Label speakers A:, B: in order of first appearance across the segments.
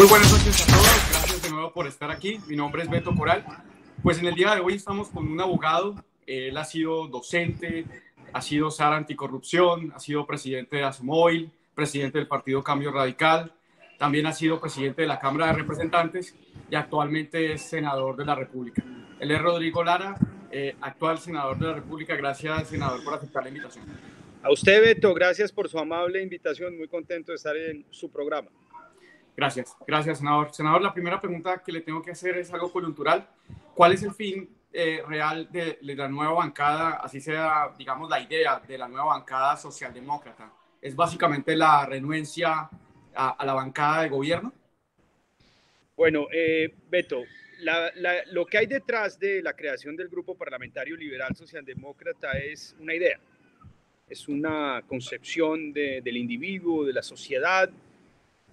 A: Muy buenas noches a todos, gracias de nuevo por estar aquí. Mi nombre es Beto Coral. Pues en el día de hoy estamos con un abogado. Él ha sido docente, ha sido SAR anticorrupción, ha sido presidente de Asomoil, presidente del Partido Cambio Radical, también ha sido presidente de la Cámara de Representantes y actualmente es senador de la República. Él es Rodrigo Lara, actual senador de la República. Gracias, senador, por aceptar la invitación.
B: A usted, Beto, gracias por su amable invitación. Muy contento de estar en su programa.
A: Gracias, senador. Senador, la primera pregunta que le tengo que hacer es algo coyuntural. ¿Cuál es el fin real de la nueva bancada, así sea, digamos, la idea de la nueva bancada socialdemócrata? ¿Es básicamente la renuencia a la bancada de gobierno?
B: Bueno, Beto, lo que hay detrás de la creación del Grupo Parlamentario Liberal Socialdemócrata es una idea, es una concepción del individuo, de la sociedad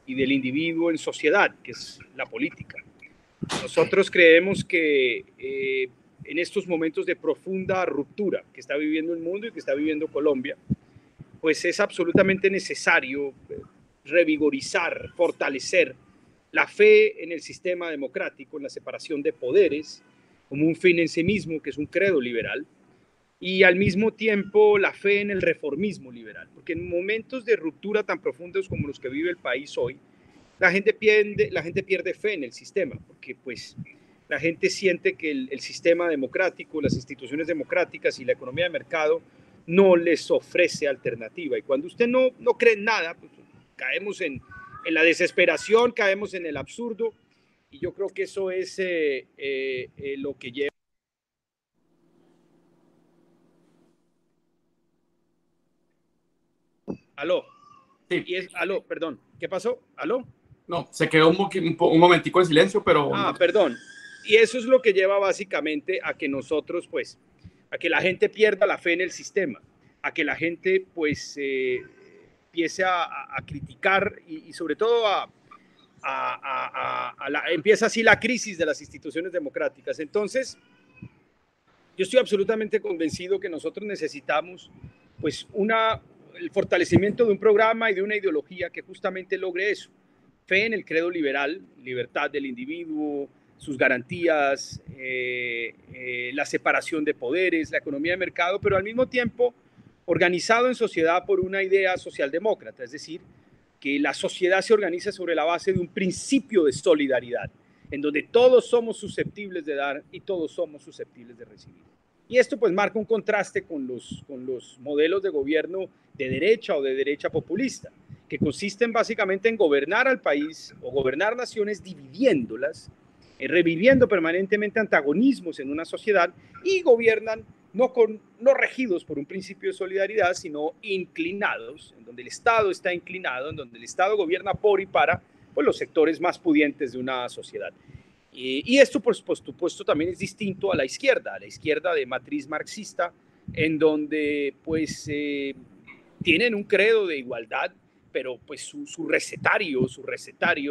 B: y del individuo en sociedad, que es la política. Nosotros creemos que en estos momentos de profunda ruptura que está viviendo el mundo y que está viviendo Colombia, pues es absolutamente necesario revigorizar, fortalecer la fe en el sistema democrático, en la separación de poderes, como un fin en sí mismo, que es un credo liberal, y al mismo tiempo la fe en el reformismo liberal, porque en momentos de ruptura tan profundos como los que vive el país hoy, la gente pierde fe en el sistema, porque pues la gente siente que el sistema democrático, las instituciones democráticas y la economía de mercado no les ofrece alternativa. Y cuando usted no cree en nada, pues caemos en la desesperación, caemos en el absurdo, y yo creo que eso es lo que lleva. Aló.
A: Sí.
B: Aló, perdón. ¿Qué pasó? ¿Aló?
A: No, se quedó un momentico en silencio, pero...
B: Perdón. Y eso es lo que lleva básicamente a que nosotros, pues, a que la gente pierda la fe en el sistema, a que la gente, pues, empiece a criticar y sobre todo empieza así la crisis de las instituciones democráticas. Entonces, yo estoy absolutamente convencido que nosotros necesitamos, pues, el fortalecimiento de un programa y de una ideología que justamente logre eso. Fe en el credo liberal, libertad del individuo, sus garantías, la separación de poderes, la economía de mercado, pero al mismo tiempo organizado en sociedad por una idea socialdemócrata, es decir, que la sociedad se organiza sobre la base de un principio de solidaridad, en donde todos somos susceptibles de dar y todos somos susceptibles de recibir. Y esto pues marca un contraste con los modelos de gobierno de derecha o de derecha populista, que consisten básicamente en gobernar al país o gobernar naciones dividiéndolas, reviviendo permanentemente antagonismos en una sociedad, y gobiernan no regidos por un principio de solidaridad, sino inclinados, en donde el Estado está inclinado, en donde el Estado gobierna por y para pues, los sectores más pudientes de una sociedad. Y esto, por supuesto, también es distinto a la izquierda de matriz marxista, en donde pues tienen un credo de igualdad, pero pues su recetario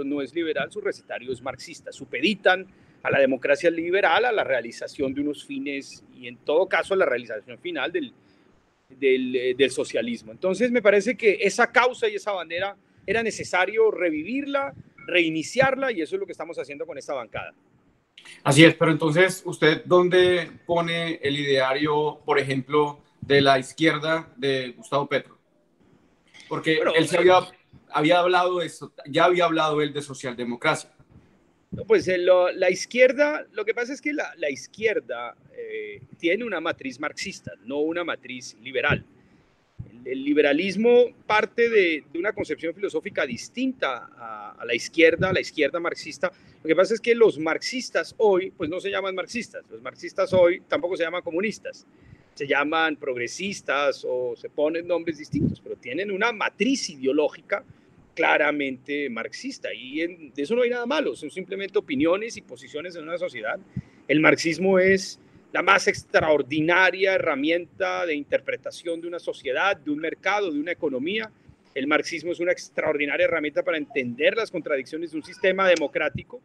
B: no es liberal, su recetario es marxista. Supeditan a la democracia liberal a la realización de unos fines y en todo caso a la realización final del socialismo. Entonces me parece que esa causa y esa bandera era necesario revivirla, reiniciarla, y eso es lo que estamos haciendo con esta bancada.
A: Así es, pero entonces, ¿usted dónde pone el ideario, por ejemplo, de la izquierda de Gustavo Petro? Porque bueno, él había hablado de eso, ya había hablado él de socialdemocracia.
B: Pues la izquierda, lo que pasa es que la izquierda tiene una matriz marxista, no una matriz liberal. El liberalismo parte de una concepción filosófica distinta a la izquierda marxista. Lo que pasa es que los marxistas hoy, pues no se llaman marxistas. Los marxistas hoy tampoco se llaman comunistas. Se llaman progresistas o se ponen nombres distintos, pero tienen una matriz ideológica claramente marxista. Y de eso no hay nada malo. Son simplemente opiniones y posiciones en una sociedad. El marxismo es la más extraordinaria herramienta de interpretación de una sociedad, de un mercado, de una economía. El marxismo es una extraordinaria herramienta para entender las contradicciones de un sistema democrático,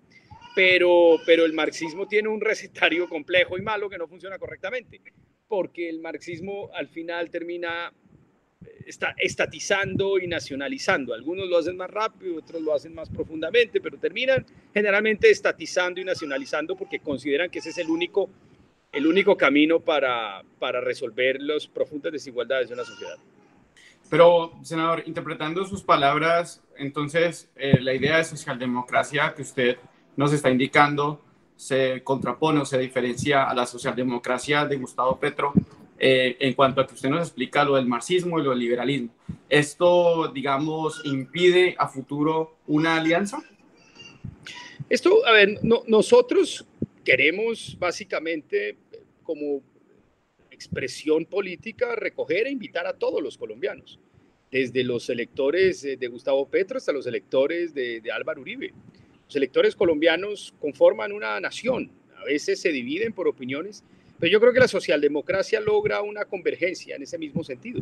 B: pero el marxismo tiene un recetario complejo y malo que no funciona correctamente, porque el marxismo al final termina está estatizando y nacionalizando. Algunos lo hacen más rápido, otros lo hacen más profundamente, pero terminan generalmente estatizando y nacionalizando porque consideran que ese es el único camino para resolver las profundas desigualdades de una sociedad.
A: Pero, senador, interpretando sus palabras, entonces la idea de socialdemocracia que usted nos está indicando se contrapone o se diferencia a la socialdemocracia de Gustavo Petro en cuanto a que usted nos explica lo del marxismo y lo del liberalismo. ¿Esto, digamos, impide a futuro una alianza?
B: Esto, a ver, nosotros queremos básicamente como expresión política recoger e invitar a todos los colombianos, desde los electores de Gustavo Petro hasta los electores de Álvaro Uribe. Los electores colombianos conforman una nación, a veces se dividen por opiniones, pero yo creo que la socialdemocracia logra una convergencia en ese mismo sentido.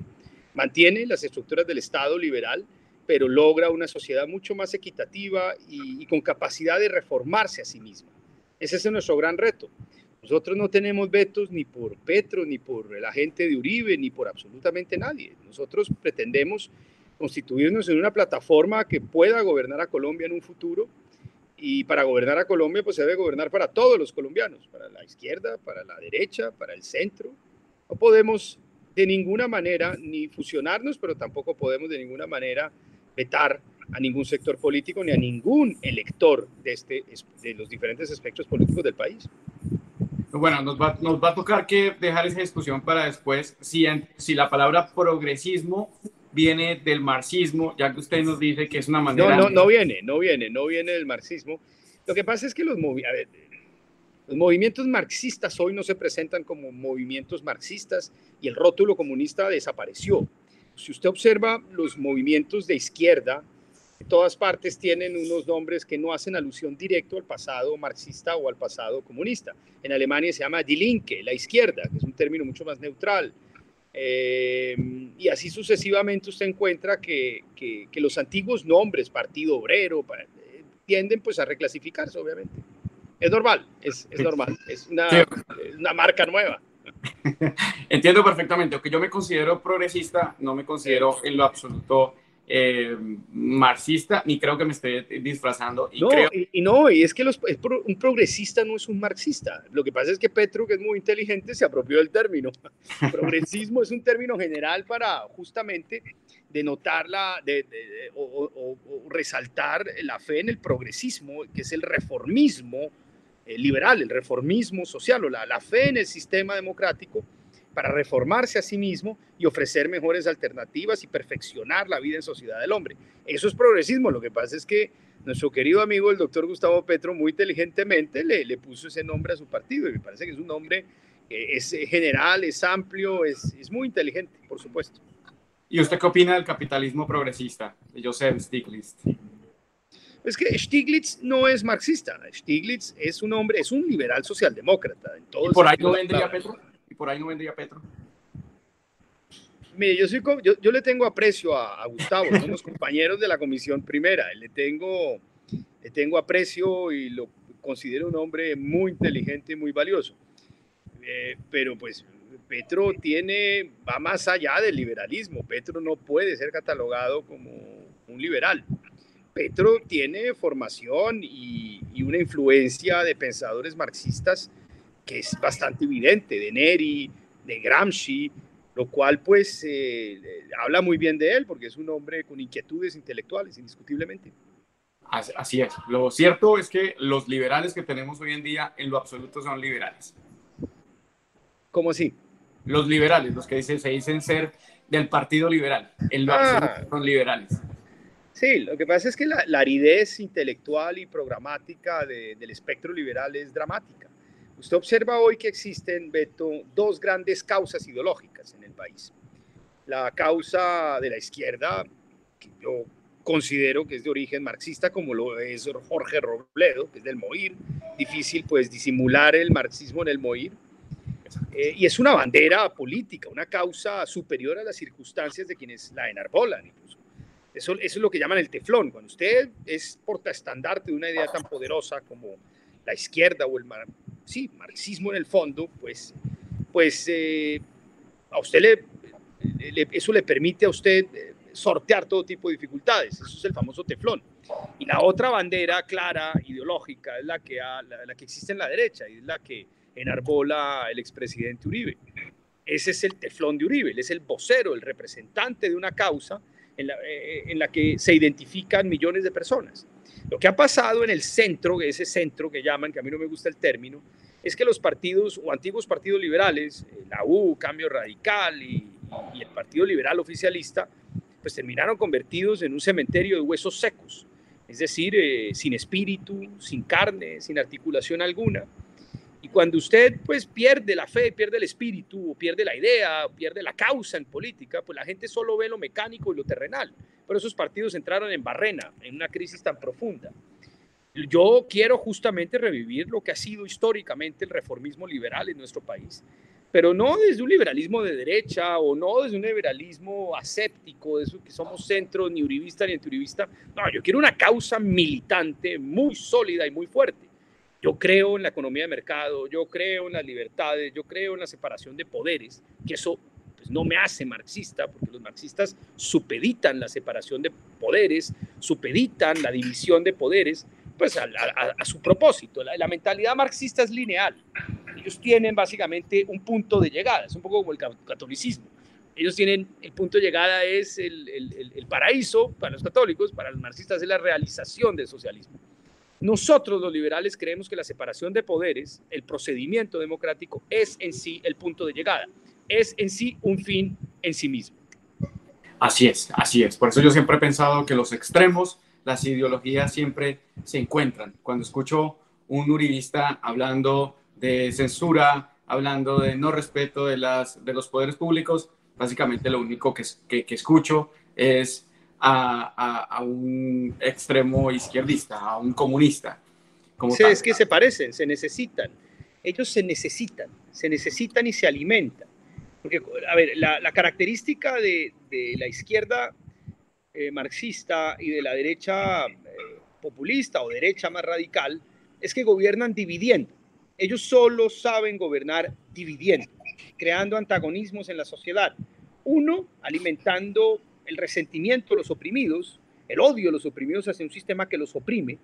B: Mantiene las estructuras del Estado liberal, pero logra una sociedad mucho más equitativa y con capacidad de reformarse a sí misma. Ese es nuestro gran reto. Nosotros no tenemos vetos ni por Petro, ni por la gente de Uribe, ni por absolutamente nadie. Nosotros pretendemos constituirnos en una plataforma que pueda gobernar a Colombia en un futuro, y para gobernar a Colombia pues se debe gobernar para todos los colombianos, para la izquierda, para la derecha, para el centro. No podemos de ninguna manera ni fusionarnos, pero tampoco podemos de ninguna manera vetar a ningún sector político ni a ningún elector de los diferentes espectros políticos del país.
A: Bueno, nos va a tocar que dejar esa discusión para después. Si la palabra progresismo viene del marxismo, ya que usted nos dice que es una manera...
B: No viene del marxismo. Lo que pasa es que los movimientos marxistas hoy no se presentan como movimientos marxistas y el rótulo comunista desapareció. Si usted observa los movimientos de izquierda, en todas partes tienen unos nombres que no hacen alusión directo al pasado marxista o al pasado comunista. En Alemania se llama Die Linke, la izquierda, que es un término mucho más neutral. Y así sucesivamente usted encuentra que los antiguos nombres, Partido Obrero, tienden pues a reclasificarse, obviamente. Es normal, es normal, es una marca nueva.
A: Entiendo perfectamente, aunque yo me considero progresista, no me considero en lo absoluto marxista, ni creo que me esté disfrazando.
B: Y es que un progresista no es un marxista. Lo que pasa es que Petro, que es muy inteligente, se apropió del término. Progresismo es un término general para justamente denotar o resaltar la fe en el progresismo, que es el reformismo liberal, el reformismo social, o la fe en el sistema democrático para reformarse a sí mismo y ofrecer mejores alternativas y perfeccionar la vida en sociedad del hombre. Eso es progresismo. Lo que pasa es que nuestro querido amigo, el doctor Gustavo Petro, muy inteligentemente le puso ese nombre a su partido, y me parece que es un nombre es general, es amplio, es muy inteligente, por supuesto.
A: ¿Y usted qué opina del capitalismo progresista de Joseph Stiglitz?
B: Es que Stiglitz no es marxista. Stiglitz es un hombre, es un liberal socialdemócrata.
A: ¿Y por ahí no vendría Petro? ¿Y por ahí no vendría Petro?
B: Mire, yo le tengo aprecio a Gustavo, somos compañeros de la Comisión Primera, le tengo aprecio y lo considero un hombre muy inteligente y muy valioso. Pero pues Petro va más allá del liberalismo. Petro no puede ser catalogado como un liberal. Petro tiene formación y una influencia de pensadores marxistas que es bastante evidente, de Neri, de Gramsci, lo cual pues habla muy bien de él, porque es un hombre con inquietudes intelectuales, indiscutiblemente.
A: Así es. Lo cierto es que los liberales que tenemos hoy en día en lo absoluto son liberales.
B: ¿Cómo así?
A: Los liberales, los que se dicen ser del Partido Liberal, en lo absoluto son liberales.
B: Sí, lo que pasa es que la aridez intelectual y programática del espectro liberal es dramática. Usted observa hoy que existen, Beto, dos grandes causas ideológicas en el país. La causa de la izquierda, que yo considero que es de origen marxista, como lo es Jorge Robledo, que es del MOIR. Difícil pues disimular el marxismo en el MOIR. Y es una bandera política, una causa superior a las circunstancias de quienes la enarbolan, incluso. Eso es lo que llaman el teflón. Cuando usted es portaestandarte de una idea tan poderosa como la izquierda o el marxismo en el fondo, pues a usted eso le permite a usted sortear todo tipo de dificultades. Eso es el famoso teflón. Y la otra bandera clara, ideológica, es la que existe en la derecha y es la que enarbola el expresidente Uribe. Ese es el teflón de Uribe, él es el vocero, el representante de una causa en la que se identifican millones de personas. Lo que ha pasado en el centro, ese centro que llaman, que a mí no me gusta el término, es que los partidos o antiguos partidos liberales, la U, Cambio Radical y el Partido Liberal Oficialista, pues terminaron convertidos en un cementerio de huesos secos, es decir, sin espíritu, sin carne, sin articulación alguna. Y cuando usted pues pierde la fe, pierde el espíritu, o pierde la idea, o pierde la causa en política, pues la gente solo ve lo mecánico y lo terrenal. Pero esos partidos entraron en barrena, en una crisis tan profunda. Yo quiero justamente revivir lo que ha sido históricamente el reformismo liberal en nuestro país, pero no desde un liberalismo de derecha o no desde un liberalismo aséptico, de eso que somos centro, ni uribista ni antiuribista. No, yo quiero una causa militante muy sólida y muy fuerte. Yo creo en la economía de mercado, yo creo en las libertades, yo creo en la separación de poderes, que eso pues, no me hace marxista, porque los marxistas supeditan la separación de poderes, supeditan la división de poderes, pues a su propósito. La mentalidad marxista es lineal. Ellos tienen básicamente un punto de llegada, es un poco como el catolicismo. Ellos tienen, el punto de llegada es el paraíso para los católicos, para los marxistas es la realización del socialismo. Nosotros los liberales creemos que la separación de poderes, el procedimiento democrático, es en sí el punto de llegada, es en sí un fin en sí mismo.
A: Así es, así es. Por eso yo siempre he pensado que los extremos, las ideologías siempre se encuentran. Cuando escucho un uribista hablando de censura, hablando de no respeto de los poderes públicos, básicamente lo único que escucho es a un extremo izquierdista, a un comunista.
B: Como sí, es que se parecen, se necesitan. Ellos se necesitan y se alimentan. Porque, a ver, la característica de la izquierda marxista y de la derecha populista o derecha más radical es que gobiernan dividiendo. Ellos solo saben gobernar dividiendo, creando antagonismos en la sociedad. Uno, alimentando el resentimiento de los oprimidos, el odio de los oprimidos hacia un sistema que los oprime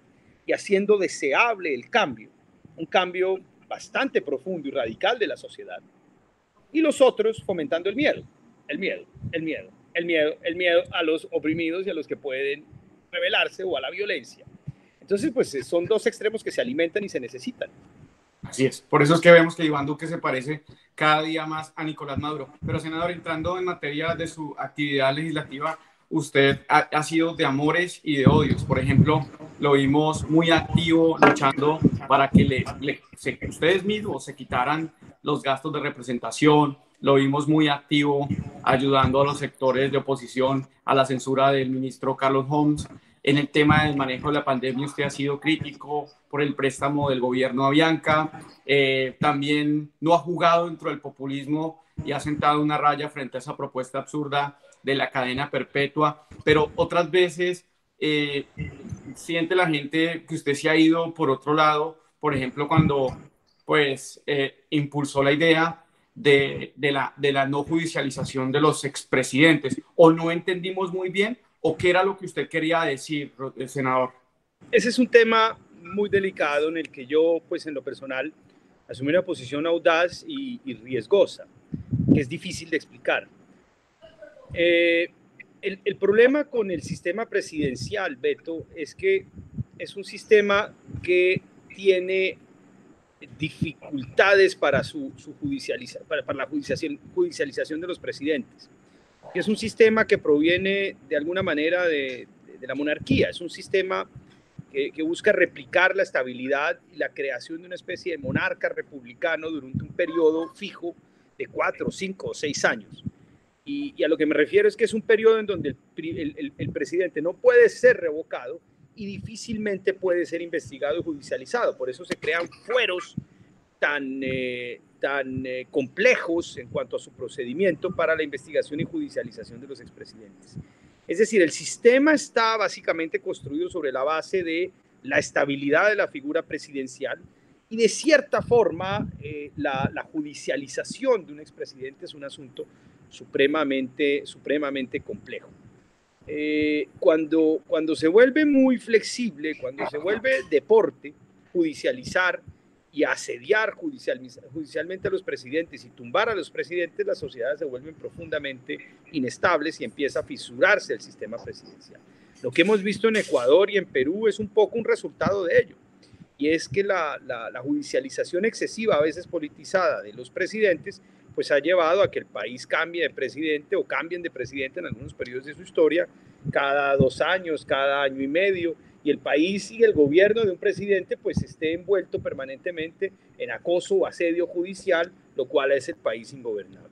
B: y haciendo deseable el cambio, un cambio bastante profundo y radical de la sociedad. Y los otros fomentando el miedo a los oprimidos y a los que pueden rebelarse o a la violencia. Entonces, pues son dos extremos que se alimentan y se necesitan.
A: Así es. Por eso es que vemos que Iván Duque se parece cada día más a Nicolás Maduro. Pero, senador, entrando en materia de su actividad legislativa, usted ha sido de amores y de odios. Por ejemplo, lo vimos muy activo luchando para que ustedes mismos se quitaran los gastos de representación. Lo vimos muy activo ayudando a los sectores de oposición a la censura del ministro Carlos Homs. En el tema del manejo de la pandemia, usted ha sido crítico por el préstamo del gobierno a Bianca. También no ha jugado dentro del populismo y ha sentado una raya frente a esa propuesta absurda de la cadena perpetua. Pero otras veces siente la gente que usted se ha ido por otro lado. Por ejemplo, cuando pues, impulsó la idea de la no judicialización de los expresidentes. ¿O no entendimos muy bien? ¿O qué era lo que usted quería decir, senador?
B: Ese es un tema muy delicado en el que yo, pues en lo personal, asumí una posición audaz y riesgosa, que es difícil de explicar. El problema con el sistema presidencial, Beto, es que es un sistema que tiene dificultades para la judicialización de los presidentes. Es un sistema que proviene de alguna manera de la monarquía, es un sistema que busca replicar la estabilidad y la creación de una especie de monarca republicano durante un periodo fijo de 4, 5 o 6 años. Y a lo que me refiero es que es un periodo en donde el presidente no puede ser revocado y difícilmente puede ser investigado y judicializado. Por eso se crean fueros tan complejos en cuanto a su procedimiento para la investigación y judicialización de los expresidentes. Es decir, el sistema está básicamente construido sobre la base de la estabilidad de la figura presidencial y de cierta forma la judicialización de un expresidente es un asunto supremamente complejo. Cuando se vuelve muy flexible, cuando se vuelve deporte, judicializar y asediar judicialmente a los presidentes y tumbar a los presidentes, las sociedades se vuelven profundamente inestables y empieza a fisurarse el sistema presidencial. Lo que hemos visto en Ecuador y en Perú es un poco un resultado de ello, y es que la judicialización excesiva, a veces politizada, de los presidentes, pues ha llevado a que el país cambie de presidente o cambien de presidente en algunos periodos de su historia, cada 2 años, cada año y medio, y el país y el gobierno de un presidente pues esté envuelto permanentemente en acoso o asedio judicial, lo cual es el país ingobernable.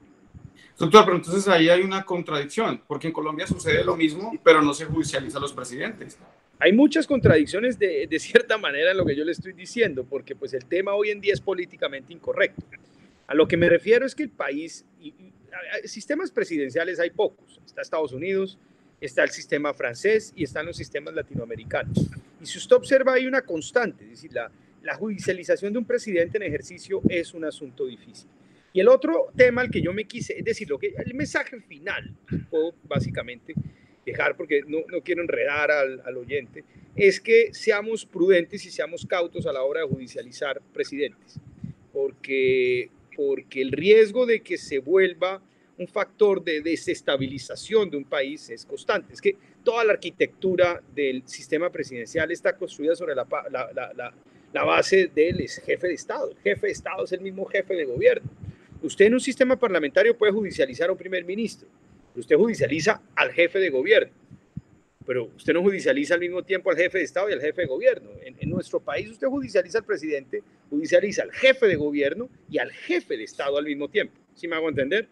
A: Doctor, pero entonces ahí hay una contradicción, porque en Colombia sucede lo mismo, pero no se judicializa a los presidentes.
B: Hay muchas contradicciones de cierta manera en lo que yo le estoy diciendo, porque pues el tema hoy en día es políticamente incorrecto. A lo que me refiero es que el país, sistemas presidenciales hay pocos. Está Estados Unidos, está el sistema francés y están los sistemas latinoamericanos. Y si usted observa, hay una constante, es decir, la judicialización de un presidente en ejercicio es un asunto difícil. Y el otro tema al que yo me quise, es decir, el mensaje final, puedo básicamente dejar porque no quiero enredar al oyente, es que seamos prudentes y seamos cautos a la hora de judicializar presidentes, porque el riesgo de que se vuelva un factor de desestabilización de un país es constante. Es que toda la arquitectura del sistema presidencial está construida sobre la base del jefe de Estado. El jefe de Estado es el mismo jefe de gobierno. Usted en un sistema parlamentario puede judicializar a un primer ministro, pero usted judicializa al jefe de gobierno, pero usted no judicializa al mismo tiempo al jefe de Estado y al jefe de gobierno. En nuestro país usted judicializa al presidente, judicializa al jefe de gobierno y al jefe de Estado al mismo tiempo. ¿Sí me hago entender?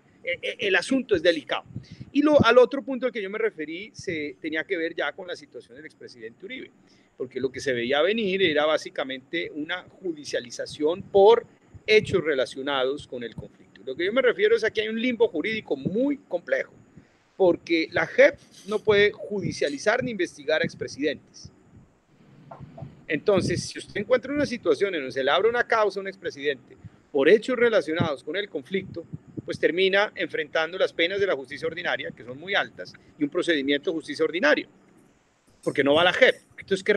B: El asunto es delicado. Y al otro punto al que yo me referí tenía que ver ya con la situación del expresidente Uribe, porque lo que se veía venir era básicamente una judicialización por hechos relacionados con el conflicto. Lo que yo me refiero es que aquí hay un limbo jurídico muy complejo, porque la JEP no puede judicializar ni investigar a expresidentes. Entonces, si usted encuentra una situación en donde se le abre una causa a un expresidente por hechos relacionados con el conflicto, pues termina enfrentando las penas de la justicia ordinaria, que son muy altas, y un procedimiento de justicia ordinario, porque no va a la JEP. Entonces, ¿qué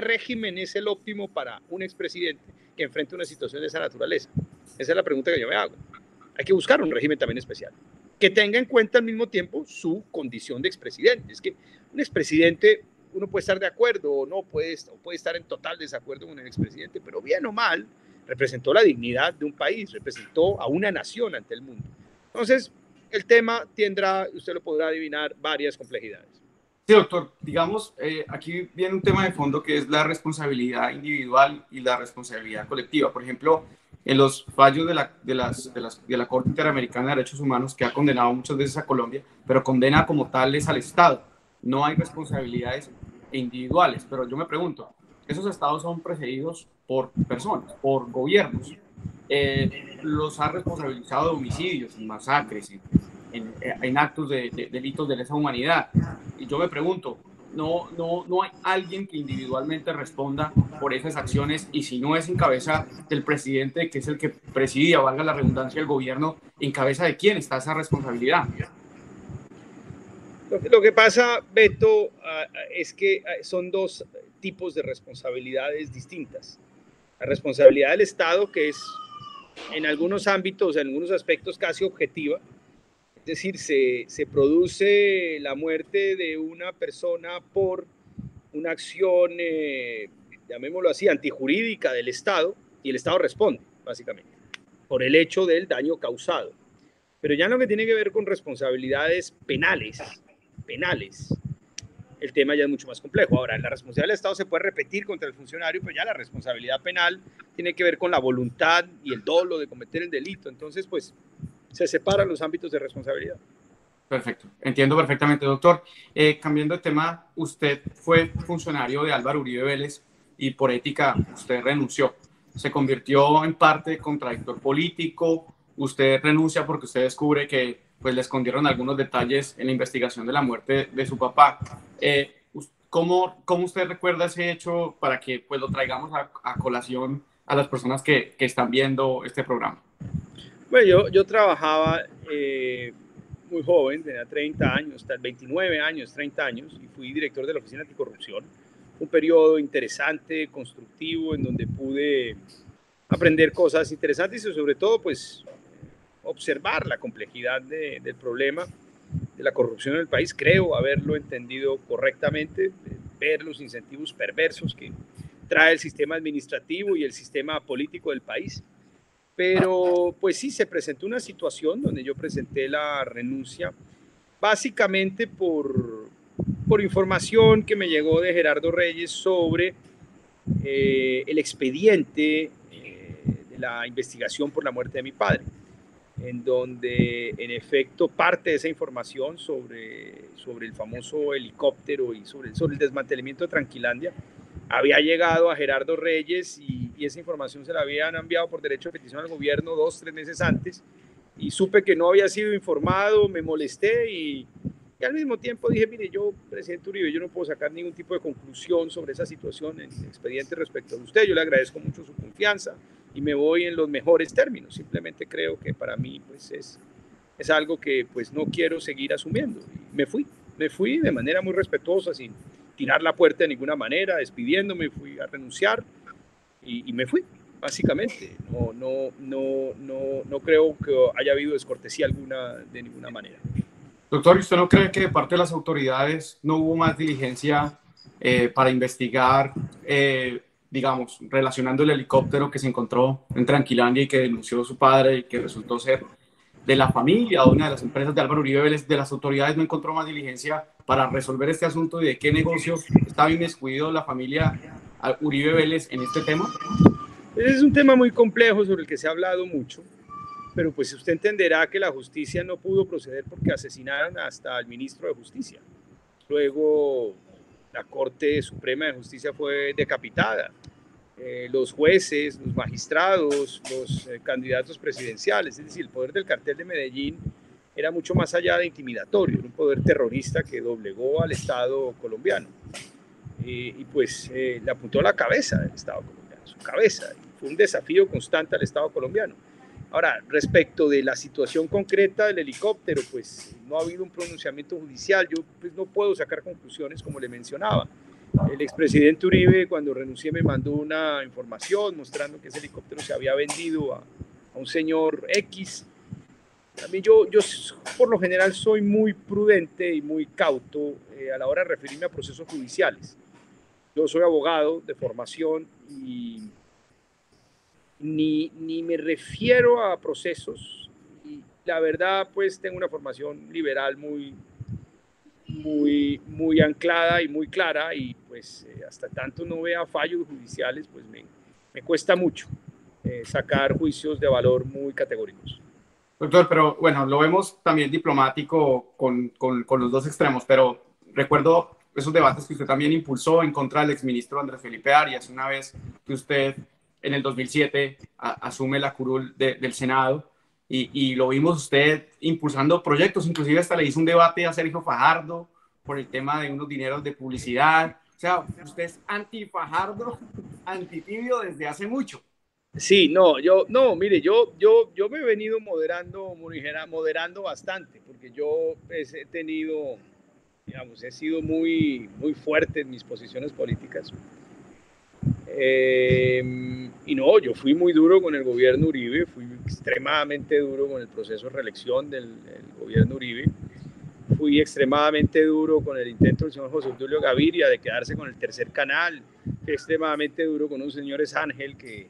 B: régimen es el óptimo para un expresidente que enfrente una situación de esa naturaleza? Esa es la pregunta que yo me hago. Hay que buscar un régimen también especial, que tenga en cuenta al mismo tiempo su condición de expresidente. Es que un expresidente, uno puede estar de acuerdo o no, puede estar en total desacuerdo con el expresidente, pero bien o mal, representó la dignidad de un país, representó a una nación ante el mundo. Entonces, el tema tendrá, usted lo podrá adivinar, varias complejidades.
A: Sí, doctor, digamos, aquí viene un tema de fondo que es la responsabilidad individual y la responsabilidad colectiva. Por ejemplo, en los fallos de la Corte Interamericana de Derechos Humanos, que ha condenado muchas veces a Colombia, pero condena como tales al Estado. No hay responsabilidades individuales, pero yo me pregunto, esos estados son precedidos por personas, por gobiernos. Los ha responsabilizado de homicidios, en masacres, en actos de delitos de lesa humanidad. Y yo me pregunto, no hay alguien que individualmente responda por esas acciones, y si no es en cabeza del presidente, que es el que preside, valga la redundancia, el gobierno, ¿en cabeza de quién está esa responsabilidad?
B: Lo que pasa, Beto, es que son dos tipos de responsabilidades distintas. La responsabilidad del Estado, que es en algunos ámbitos, en algunos aspectos casi objetiva, es decir, se produce la muerte de una persona por una acción, llamémoslo así, antijurídica del Estado, y el Estado responde, básicamente, por el hecho del daño causado. Pero ya en lo que tiene que ver con responsabilidades penales, el tema ya es mucho más complejo. Ahora, la responsabilidad del Estado se puede repetir contra el funcionario, pero ya la responsabilidad penal tiene que ver con la voluntad y el dolo de cometer el delito. Entonces, pues, se separan los ámbitos de responsabilidad.
A: Perfecto, entiendo perfectamente, doctor. Cambiando de tema, usted fue funcionario de Álvaro Uribe Vélez y por ética usted renunció. Se convirtió en parte contradictor político. Usted renuncia porque usted descubre que pues, le escondieron algunos detalles en la investigación de la muerte de su papá. ¿Cómo usted recuerda ese hecho para que pues, lo traigamos a colación a las personas que están viendo este programa?
B: Bueno, yo trabajaba muy joven, tenía 30 años, 29 años, 30 años, y fui director de la Oficina Anticorrupción. Un periodo interesante, constructivo, en donde pude aprender cosas interesantes y sobre todo, pues, observar la complejidad del problema de la corrupción en el país. Creo haberlo entendido correctamente, ver los incentivos perversos que trae el sistema administrativo y el sistema político del país. Pero pues sí, se presentó una situación donde yo presenté la renuncia básicamente por información que me llegó de Gerardo Reyes sobre el expediente de la investigación por la muerte de mi padre, en donde en efecto parte de esa información sobre el famoso helicóptero y sobre el desmantelamiento de Tranquilandia había llegado a Gerardo Reyes y esa información se la habían enviado por derecho de petición al gobierno 2-3 meses antes, y supe que no había sido informado, me molesté y al mismo tiempo dije, mire, yo, presidente Uribe, yo no puedo sacar ningún tipo de conclusión sobre esa situación en el expediente respecto a usted. Yo le agradezco mucho su confianza y me voy en los mejores términos. Simplemente creo que para mí pues es algo que pues no quiero seguir asumiendo. Y me fui de manera muy respetuosa, sin tirar la puerta de ninguna manera, despidiéndome, fui a renunciar y me fui, básicamente. No creo que haya habido descortesía alguna de ninguna manera.
A: Doctor, ¿usted no cree que de parte de las autoridades no hubo más diligencia para investigar, digamos, relacionando el helicóptero que se encontró en Tranquilandia y que denunció su padre y que resultó ser de la familia o una de las empresas de Álvaro Uribe Vélez? ¿De las autoridades no encontró más diligencia para resolver este asunto y de qué negocios estaba inmiscuido la familia Uribe Vélez en este tema?
B: Es un tema muy complejo sobre el que se ha hablado mucho, pero pues usted entenderá que la justicia no pudo proceder porque asesinaron hasta al ministro de Justicia. Luego la Corte Suprema de Justicia fue decapitada. Los jueces, los magistrados, los candidatos presidenciales, es decir, el poder del cartel de Medellín era mucho más allá de intimidatorio, era un poder terrorista que doblegó al Estado colombiano y pues le apuntó a la cabeza del Estado colombiano, su cabeza, y fue un desafío constante al Estado colombiano. Ahora, respecto de la situación concreta del helicóptero, pues no ha habido un pronunciamiento judicial. Yo pues no puedo sacar conclusiones como le mencionaba. El expresidente Uribe, cuando renuncié, me mandó una información mostrando que ese helicóptero se había vendido a un señor X. A mí yo por lo general soy muy prudente y muy cauto a la hora de referirme a procesos judiciales. Yo soy abogado de formación y ni me refiero a procesos, y la verdad pues tengo una formación liberal muy anclada y muy clara, y pues hasta tanto no vea fallos judiciales pues me cuesta mucho sacar juicios de valor muy categóricos.
A: Doctor, pero bueno, lo vemos también diplomático con los dos extremos, pero recuerdo esos debates que usted también impulsó en contra del exministro Andrés Felipe Arias, una vez que usted en el 2007 asume la curul del Senado y lo vimos usted impulsando proyectos, inclusive hasta le hizo un debate a Sergio Fajardo por el tema de unos dineros de publicidad. O sea, usted es anti-Fajardo, anti-Tibio desde hace mucho.
B: Sí, mire, yo me he venido moderando bastante, porque yo pues, he tenido, digamos, he sido muy fuerte en mis posiciones políticas. Y no, yo fui muy duro con el gobierno Uribe, fui extremadamente duro con el proceso de reelección del gobierno Uribe, fui extremadamente duro con el intento del señor José Obdulio Gaviria de quedarse con el tercer canal, fui extremadamente duro con un señor Ángel que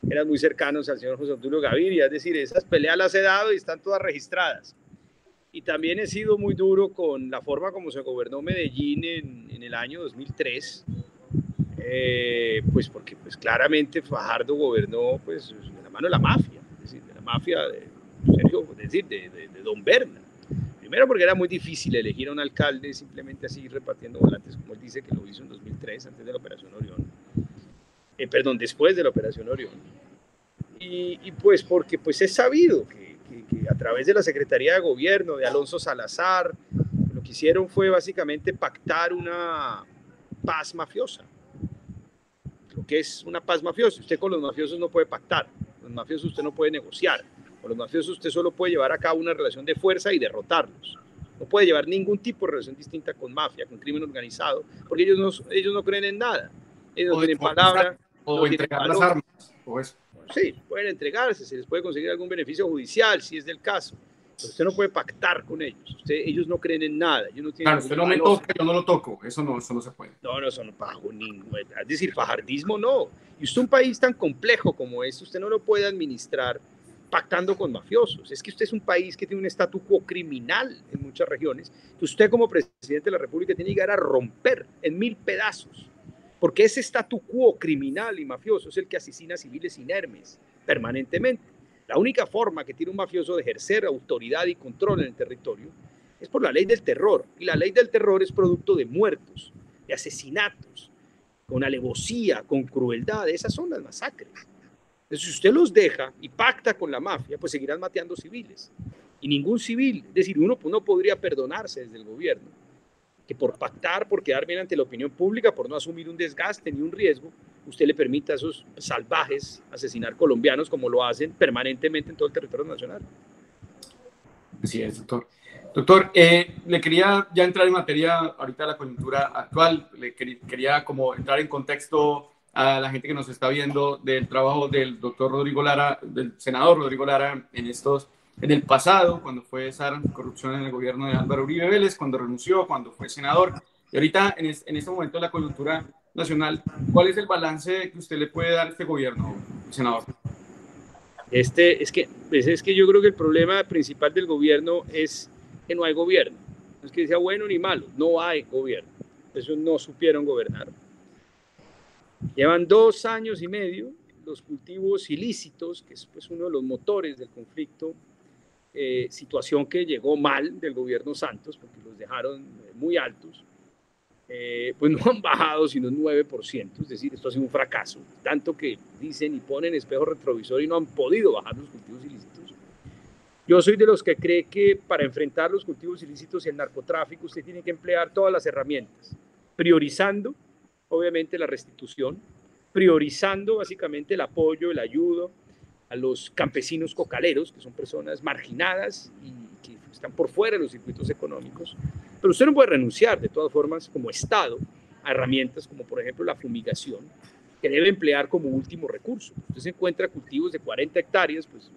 B: eran muy cercanos al señor José Obdulio Gaviria, es decir, esas peleas las he dado y están todas registradas. Y también he sido muy duro con la forma como se gobernó Medellín en el año 2003, pues porque pues claramente Fajardo gobernó pues de la mano de la mafia, es decir, de la mafia de Sergio, es decir, de Don Berna. Primero porque era muy difícil elegir a un alcalde simplemente así repartiendo volantes, como él dice que lo hizo en 2003, antes de la Operación Orión. Después de la Operación Orión. Y pues porque pues es sabido que a través de la Secretaría de Gobierno de Alonso Salazar, lo que hicieron fue básicamente pactar una paz mafiosa. Lo que es una paz mafiosa, usted con los mafiosos no puede pactar, los mafiosos usted no puede negociar, Con los mafiosos usted solo puede llevar a cabo una relación de fuerza y derrotarlos. No puede llevar ningún tipo de relación distinta con mafia, con crimen organizado, porque ellos no creen en nada. Ellos no tienen palabra,
A: o
B: no tienen
A: entregar las
B: valor.
A: armas, o eso.
B: Sí, pueden entregarse, se les puede conseguir algún beneficio judicial, si es del caso. Pero usted no puede pactar con ellos. Ellos no creen en nada. Ellos no tienen
A: Claro, usted no me
B: valor.
A: toca, yo no lo toco. Eso no se puede.
B: No, eso no bajo ningún. Es decir, fajardismo no. Y usted, un país tan complejo como este, usted no lo puede administrar pactando con mafiosos. Es que usted es un país que tiene un statu quo criminal en muchas regiones, que usted como presidente de la República tiene que llegar a romper en 1000 pedazos. Porque ese statu quo criminal y mafioso es el que asesina a civiles inermes permanentemente. La única forma que tiene un mafioso de ejercer autoridad y control en el territorio es por la ley del terror. Y la ley del terror es producto de muertos, de asesinatos, con alevosía, con crueldad. Esas son las masacres. Entonces, si usted los deja y pacta con la mafia, pues seguirán mateando civiles. Y ningún civil, es decir, uno no podría perdonarse desde el gobierno que por pactar, por quedar bien ante la opinión pública, por no asumir un desgaste ni un riesgo, usted le permita a esos salvajes asesinar colombianos como lo hacen permanentemente en todo el territorio nacional.
A: Así es, doctor. Doctor, le quería ya entrar en materia ahorita de la coyuntura actual, le quería como entrar en contexto a la gente que nos está viendo del trabajo del doctor Rodrigo Lara, del senador Rodrigo Lara en el pasado, cuando fue SAR anticorrupción en el gobierno de Álvaro Uribe Vélez, cuando renunció, cuando fue senador. Y ahorita, en este momento de la coyuntura nacional, ¿cuál es el balance que usted le puede dar a este gobierno, senador?
B: Es que yo creo que el problema principal del gobierno es que no hay gobierno. No es que sea bueno ni malo, no hay gobierno. Eso no supieron gobernar. Llevan 2 años y medio los cultivos ilícitos, que es pues, uno de los motores del conflicto, situación que llegó mal del gobierno Santos, porque los dejaron muy altos, pues no han bajado sino un 9%, es decir, esto ha sido un fracaso, tanto que dicen y ponen espejo retrovisor y no han podido bajar los cultivos ilícitos. Yo soy de los que cree que para enfrentar los cultivos ilícitos y el narcotráfico usted tiene que emplear todas las herramientas, priorizando obviamente la restitución, priorizando básicamente el apoyo, el ayudo a los campesinos cocaleros, que son personas marginadas y que están por fuera de los circuitos económicos. Pero usted no puede renunciar, de todas formas, como Estado, a herramientas como, por ejemplo, la fumigación, que debe emplear como último recurso. Usted se encuentra cultivos de 40 hectáreas, pues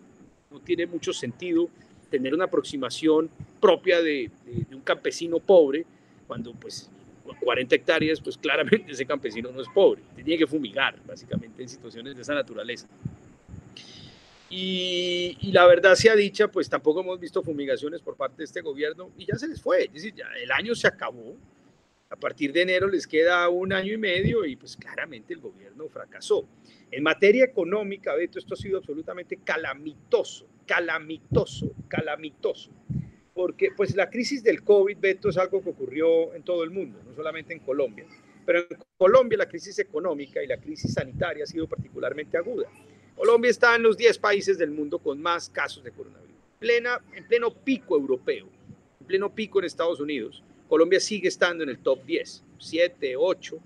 B: no tiene mucho sentido tener una aproximación propia de un campesino pobre, cuando pues 40 hectáreas, pues claramente ese campesino no es pobre, tiene que fumigar, básicamente, en situaciones de esa naturaleza. Y la verdad sea dicha, pues tampoco hemos visto fumigaciones por parte de este gobierno y ya se les fue, es decir, ya el año se acabó, a partir de enero les queda 1 año y medio y pues claramente el gobierno fracasó. En materia económica, Beto, esto ha sido absolutamente calamitoso, porque pues la crisis del COVID, Beto, es algo que ocurrió en todo el mundo, no solamente en Colombia, pero en Colombia la crisis económica y la crisis sanitaria ha sido particularmente aguda. Colombia está en los 10 países del mundo con más casos de coronavirus. En pleno pico europeo, en pleno pico en Estados Unidos, Colombia sigue estando en el top 10, 7, 8.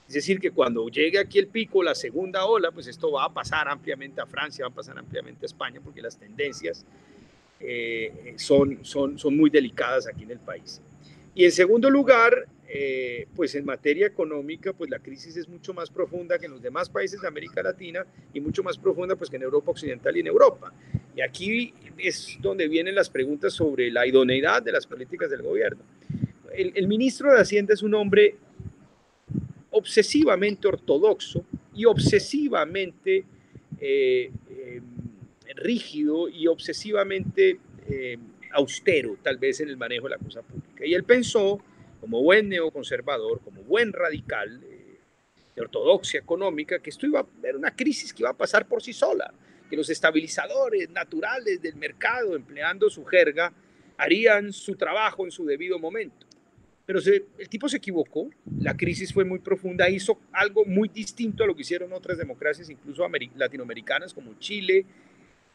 B: Es decir, que cuando llegue aquí el pico, la segunda ola, pues esto va a pasar ampliamente a Francia, va a pasar ampliamente a España, porque las tendencias son muy delicadas aquí en el país. Y en segundo lugar, pues en materia económica, pues la crisis es mucho más profunda que en los demás países de América Latina y mucho más profunda pues que en Europa Occidental y en Europa. Y aquí es donde vienen las preguntas sobre la idoneidad de las políticas del gobierno. El ministro de Hacienda es un hombre obsesivamente ortodoxo y obsesivamente rígido y obsesivamente austero, tal vez en el manejo de la cosa pública. Y él pensó, como buen neoconservador, como buen radical de ortodoxia económica, que esto iba a haber una crisis que iba a pasar por sí sola, que los estabilizadores naturales del mercado, empleando su jerga, harían su trabajo en su debido momento. Pero el tipo se equivocó, la crisis fue muy profunda, hizo algo muy distinto a lo que hicieron otras democracias, incluso latinoamericanas como Chile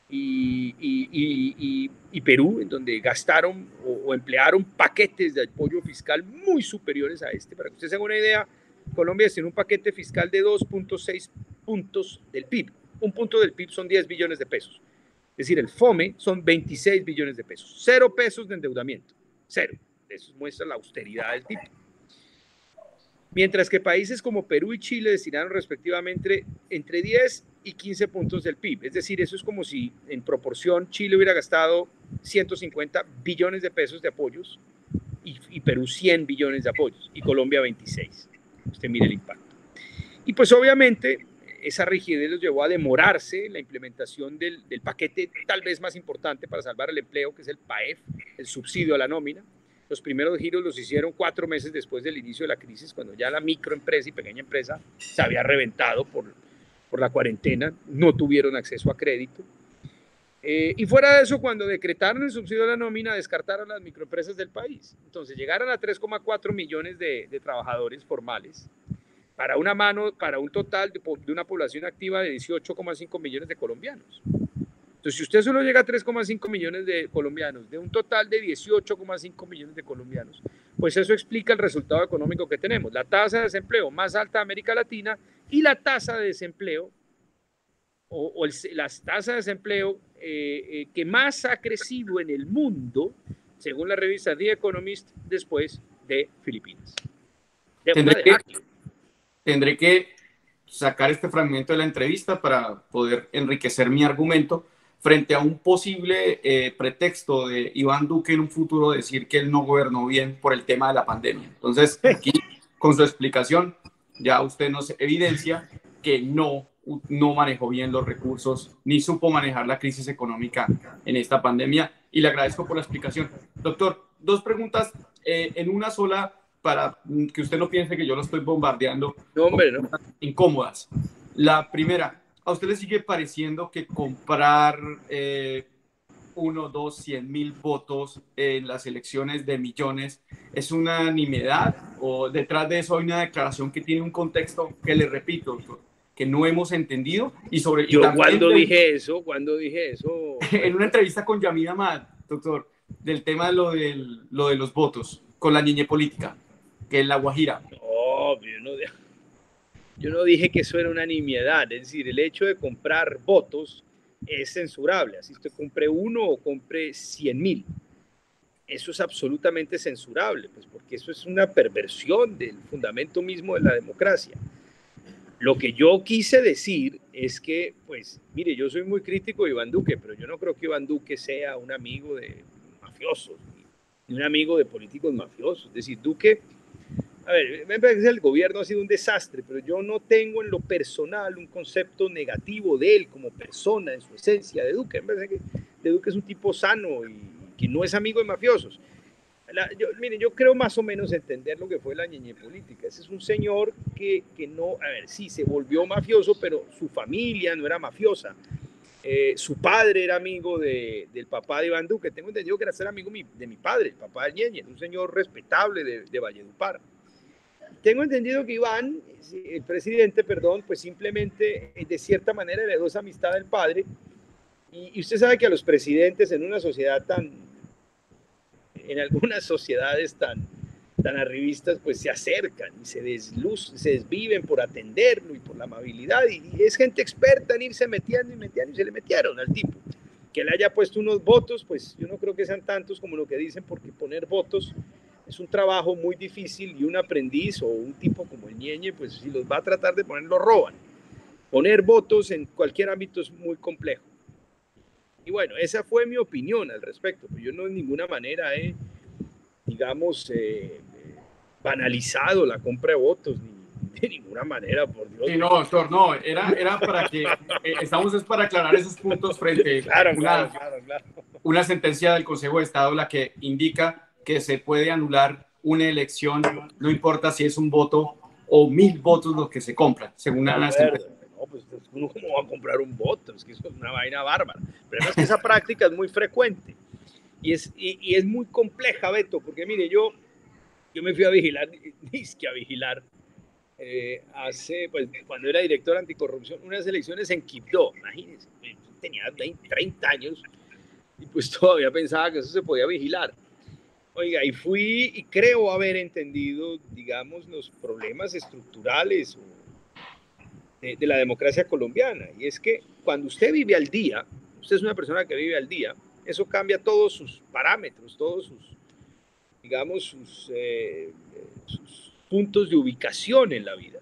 B: y Perú, en donde gastaron o emplearon paquetes de apoyo fiscal muy superiores a este. Para que usted se haga una idea, Colombia tiene un paquete fiscal de 2.6 puntos del PIB. Un punto del PIB son 10 billones de pesos. Es decir, el FOME son 26 billones de pesos. 0 pesos de endeudamiento. 0. Eso muestra la austeridad del tipo. Mientras que países como Perú y Chile destinaron respectivamente entre 10 y 15 puntos del PIB. Es decir, eso es como si en proporción Chile hubiera gastado 150 billones de pesos de apoyos y Perú 100 billones de apoyos y Colombia 26. Usted mire el impacto. Y pues obviamente esa rigidez los llevó a demorarse en la implementación del paquete tal vez más importante para salvar el empleo, que es el PAEF, el subsidio a la nómina. Los primeros giros los hicieron 4 meses después del inicio de la crisis, cuando ya la microempresa y pequeña empresa se había reventado por la cuarentena, no tuvieron acceso a crédito. Y fuera de eso, cuando decretaron el subsidio a la nómina, descartaron las microempresas del país. Entonces llegaron a 3,4 millones de trabajadores formales para un total de una población activa de 18,5 millones de colombianos. Entonces, si usted solo llega a 3,5 millones de colombianos, de un total de 18,5 millones de colombianos, pues eso explica el resultado económico que tenemos. La tasa de desempleo más alta de América Latina y la tasa de desempleo, las tasas de desempleo que más ha crecido en el mundo, según la revista The Economist, después de Filipinas.
A: Tendré que sacar este fragmento de la entrevista para poder enriquecer mi argumento frente a un posible pretexto de Iván Duque en un futuro decir que él no gobernó bien por el tema de la pandemia. Entonces, aquí, con su explicación, ya usted nos evidencia que no manejó bien los recursos, ni supo manejar la crisis económica en esta pandemia, y le agradezco por la explicación. Doctor, 2 preguntas en una sola, para que usted no piense que yo lo estoy bombardeando.
B: No, hombre, no.
A: Incómodas. La primera, ¿a usted le sigue pareciendo que comprar 1, 2, 100 mil votos en las elecciones de millones es una nimiedad? ¿O detrás de eso hay una declaración que tiene un contexto que, le repito, doctor, que no hemos entendido?
B: ¿Cuándo dije eso?
A: En una entrevista con Yamid Amad, doctor, del tema de lo de los votos con la niñez política, que es La Guajira.
B: No, yo no dije que eso era una nimiedad. Es decir, el hecho de comprar votos es censurable. Así usted compre 1 o compre 100,000. Eso es absolutamente censurable, pues porque eso es una perversión del fundamento mismo de la democracia. Lo que yo quise decir es que, pues, mire, yo soy muy crítico de Iván Duque, pero yo no creo que Iván Duque sea un amigo de mafiosos, ni un amigo de políticos mafiosos. Es decir, Duque, a ver, me parece que el gobierno ha sido un desastre, pero yo no tengo en lo personal un concepto negativo de él como persona, en su esencia, de Duque. Me parece que de Duque es un tipo sano y que no es amigo de mafiosos. Miren, yo creo más o menos entender lo que fue la ñeñe política. Ese es un señor que no, a ver, sí, se volvió mafioso, pero su familia no era mafiosa. Su padre era amigo del papá de Iván Duque. Tengo entendido que era amigo de mi padre, el papá del ñeñe, un señor respetable de Valledupar. Tengo entendido que Iván, el presidente, perdón, pues simplemente de cierta manera heredó esa amistad del padre. Y usted sabe que a los presidentes en una sociedad en algunas sociedades tan arribistas, pues se acercan y se desviven por atenderlo y por la amabilidad. Y es gente experta en irse metiendo y se le metieron al tipo. Que le haya puesto unos votos, pues yo no creo que sean tantos como lo que dicen, porque poner votos es un trabajo muy difícil y un aprendiz o un tipo como el ñeñe, pues si los va a tratar de poner, los roban. Poner votos en cualquier ámbito es muy complejo. Y bueno, esa fue mi opinión al respecto. Yo no de ninguna manera he, digamos, banalizado la compra de votos, ni de ninguna manera, por Dios.
A: Sí, no, doctor, no, era para que, estamos es para aclarar esos puntos frente a una sentencia del Consejo de Estado, la que indica que se puede anular una elección, no importa si es un voto o 1,000 votos los que se compran, según una sentencia.
B: No, pues uno cómo va a comprar un voto, es que eso es una vaina bárbara. Pero es que esa práctica es muy frecuente y es muy compleja, Beto, porque mire, yo me fui a vigilar, pues, cuando era director anticorrupción, unas elecciones en Quibdó, imagínense, tenía 30 años y pues todavía pensaba que eso se podía vigilar. Oiga, y fui y creo haber entendido, digamos, los problemas estructurales de la democracia colombiana. Y es que cuando usted vive al día, usted es una persona que vive al día, eso cambia todos sus parámetros, todos sus, digamos, sus puntos de ubicación en la vida.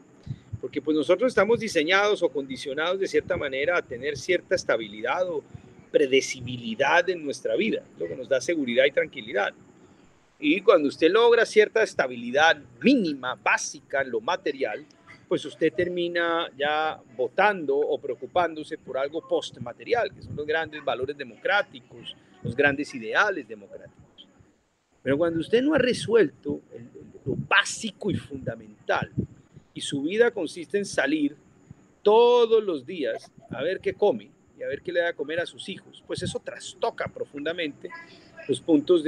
B: Porque pues nosotros estamos diseñados o condicionados de cierta manera a tener cierta estabilidad o predecibilidad en nuestra vida, lo que nos da seguridad y tranquilidad. Y cuando usted logra cierta estabilidad mínima, básica en lo material, pues usted termina ya votando o preocupándose por algo postmaterial, que son los grandes valores democráticos, los grandes ideales democráticos. Pero cuando usted no ha resuelto lo básico y fundamental, y su vida consiste en salir todos los días a ver qué come y a ver qué le da a comer a sus hijos, pues eso trastoca profundamente los puntos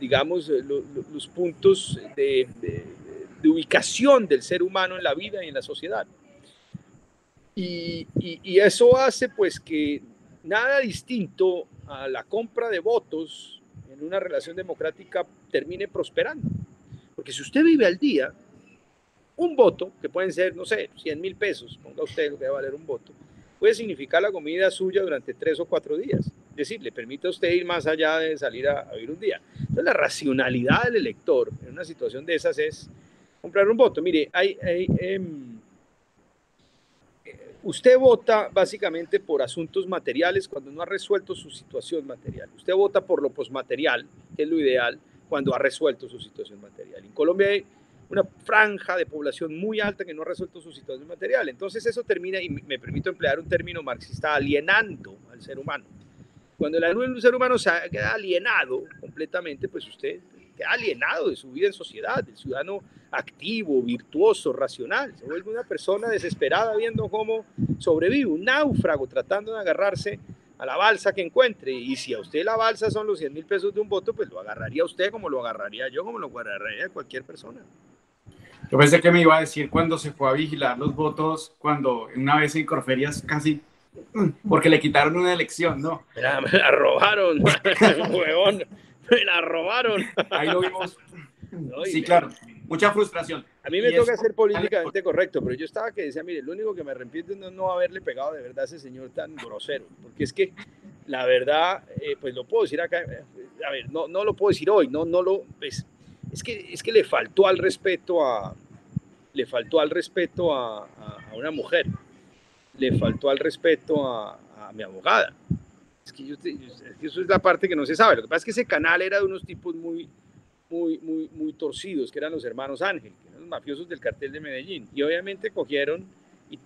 B: digamos, los puntos de ubicación del ser humano en la vida y en la sociedad. Y eso hace pues que nada distinto a la compra de votos en una relación democrática termine prosperando. Porque si usted vive al día, un voto, que pueden ser, no sé, 100,000 pesos, ponga usted lo que va a valer un voto, puede significar la comida suya durante 3 o 4 días. Es decir, le permite a usted ir más allá de salir a vivir un día. Entonces, la racionalidad del elector en una situación de esas es comprar un voto. Mire, usted vota básicamente por asuntos materiales cuando no ha resuelto su situación material. Usted vota por lo posmaterial, que es lo ideal, cuando ha resuelto su situación material. En Colombia hay una franja de población muy alta que no ha resuelto su situación material. Entonces eso termina, y me permito emplear un término marxista, alienando al ser humano. Cuando el ser humano se queda alienado completamente, pues usted queda alienado de su vida en sociedad, del ciudadano activo, virtuoso, racional. Se vuelve una persona desesperada viendo cómo sobrevive, un náufrago tratando de agarrarse a la balsa que encuentre. Y si a usted la balsa son los 100,000 pesos de un voto, pues lo agarraría usted como lo agarraría yo, como lo agarraría cualquier persona.
A: Yo pensé que me iba a decir cuando se fue a vigilar los votos, cuando una vez en Corferias casi, porque le quitaron una elección, ¿no?
B: Me la robaron, huevón, me la robaron.
A: Ahí lo vimos. Sí, claro, mucha frustración.
B: A mí me toca ser políticamente correcto, pero yo estaba que decía, mire, lo único que me arrepiento es no haberle pegado de verdad a ese señor tan grosero, porque es que la verdad, pues lo puedo decir acá, a ver, no lo puedo decir hoy, pues, es que le faltó al respeto a una mujer, le faltó al respeto a mi abogada. Es que eso es la parte que no se sabe. Lo que pasa es que ese canal era de unos tipos muy torcidos, que eran los hermanos Ángel, que eran los mafiosos del cartel de Medellín. Y obviamente cogieron y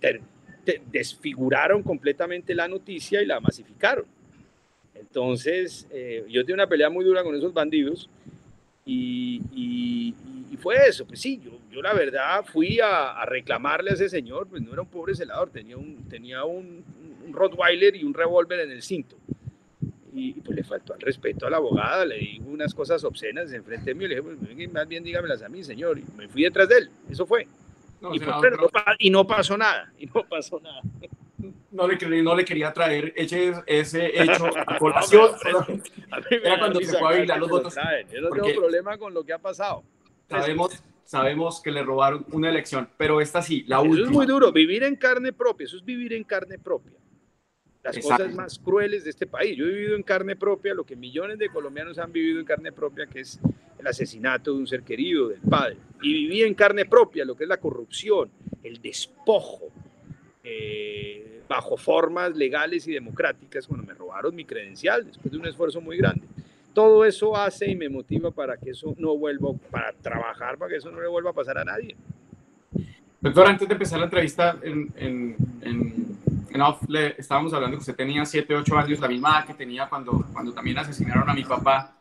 B: desfiguraron completamente la noticia y la masificaron. Entonces, yo tuve una pelea muy dura con esos bandidos y fue eso. Pues sí, yo la verdad fui a reclamarle a ese señor, pues no era un pobre celador, tenía un Rottweiler y un revólver en el cinto. Y pues le faltó al respeto a la abogada, le dijo unas cosas obscenas enfrente de mí, le dije, pues, más bien dígamelas a mí, señor, y me fui detrás de él, eso fue. No, y no pasó nada. No
A: le quería traer ese hecho a colación. Era cuando se fue a vigilar los votos.
B: Yo no tengo problema con lo que ha pasado.
A: Sabemos que le robaron una elección, pero esta sí, la última.
B: Eso es muy duro, vivir en carne propia, eso es vivir en carne propia. Las
A: Exacto.
B: Cosas más crueles de este país. Yo he vivido en carne propia lo que millones de colombianos han vivido en carne propia, que es el asesinato de un ser querido, del padre. Y viví en carne propia lo que es la corrupción, el despojo, bajo formas legales y democráticas, cuando me robaron mi credencial después de un esfuerzo muy grande. Todo eso hace y me motiva para que eso no vuelva, para trabajar para que eso no le vuelva a pasar a nadie.
A: Doctor, antes de empezar la entrevista, estábamos hablando que usted tenía 7, 8 años, la misma edad que tenía cuando también asesinaron a mi papá.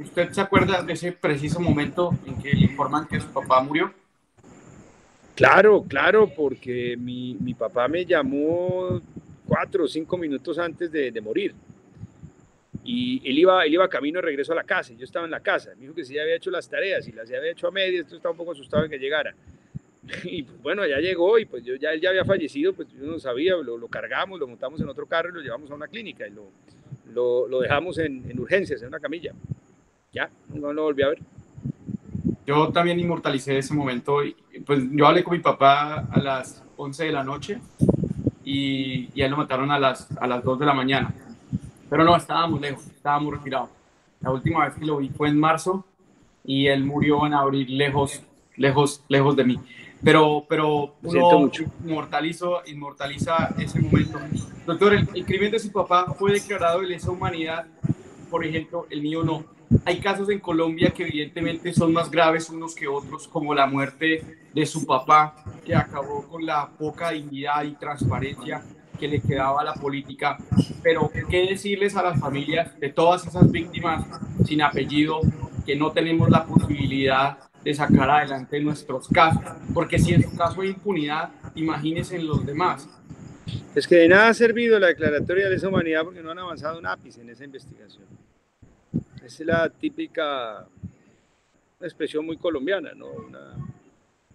A: ¿Usted se acuerda de ese preciso momento en que le informan que su papá murió?
B: Claro, porque mi papá me llamó 4 o 5 minutos antes de morir. Y él iba camino de regreso a la casa, y yo estaba en la casa. Me dijo que sí había hecho las tareas, y las había hecho a medias, entonces estaba un poco asustado de que llegara. Y bueno, ya llegó, y pues él ya había fallecido, pues yo no sabía, lo cargamos, lo montamos en otro carro y lo llevamos a una clínica, y lo dejamos en urgencias, en una camilla. Ya, no lo volví a ver.
A: Yo también inmortalicé ese momento, y pues yo hablé con mi papá a las 11 de la noche, y a él lo mataron a las 2 de la mañana. Pero no, estábamos lejos, estábamos retirados. La última vez que lo vi fue en marzo y él murió en abril, lejos, lejos, lejos de mí. Pero
B: Lo siento
A: uno
B: mucho.
A: inmortaliza ese momento. Doctor, el crimen de su papá fue declarado de lesa humanidad, por ejemplo, el mío no. Hay casos en Colombia que evidentemente son más graves unos que otros, como la muerte de su papá, que acabó con la poca dignidad y transparencia que le quedaba a la política. Pero, ¿qué decirles a las familias de todas esas víctimas sin apellido que no tenemos la posibilidad de sacar adelante nuestros casos? Porque si en su caso hay impunidad, imagínense en los demás.
B: Es que de nada ha servido la declaratoria de lesa humanidad porque no han avanzado un ápice en esa investigación. Esa es la típica expresión muy colombiana, ¿no? Un